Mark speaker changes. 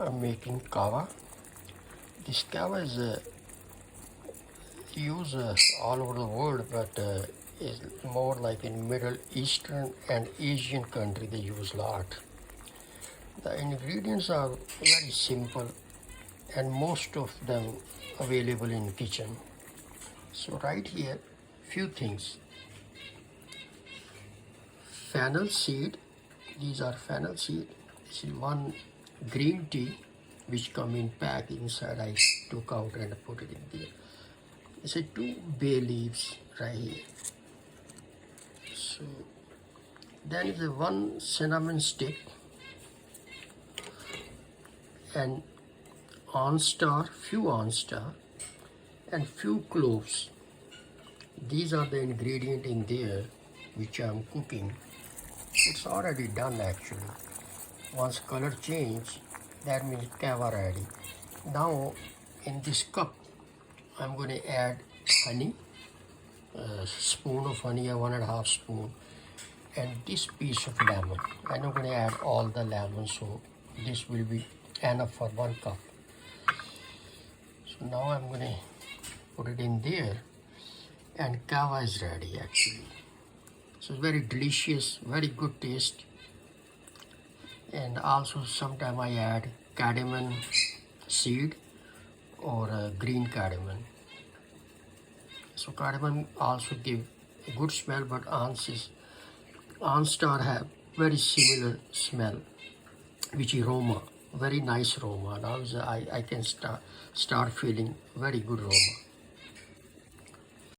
Speaker 1: I'm making Cava. This Cava is used all over the world, but is more like in Middle Eastern and Asian country they use a lot. The ingredients are very simple and most of them available in kitchen. So right here, few things. Fennel seed. These are fennel seed. This is one green tea which come in pack inside. I took out and put it in there. It's a 2 bay leaves right here. So then is a 1 cinnamon stick and few OnStar and few cloves. These are the ingredient in there which I'm cooking. It's already done actually. Once color change, that means Cava ready. Now in this cup, I'm going to add honey, a spoon of honey, 1.5 spoon, and this piece of lemon. I'm not going to add all the lemon, so this will be enough for 1 cup. So now I'm going to put it in there, and Cava is ready actually. So it's very delicious, very good taste. And also sometimes I add cardamom seed or green cardamom. So cardamom also give a good smell, but OnStar have very similar smell, which is Roma, very nice Roma. Now I can start feeling very good Roma.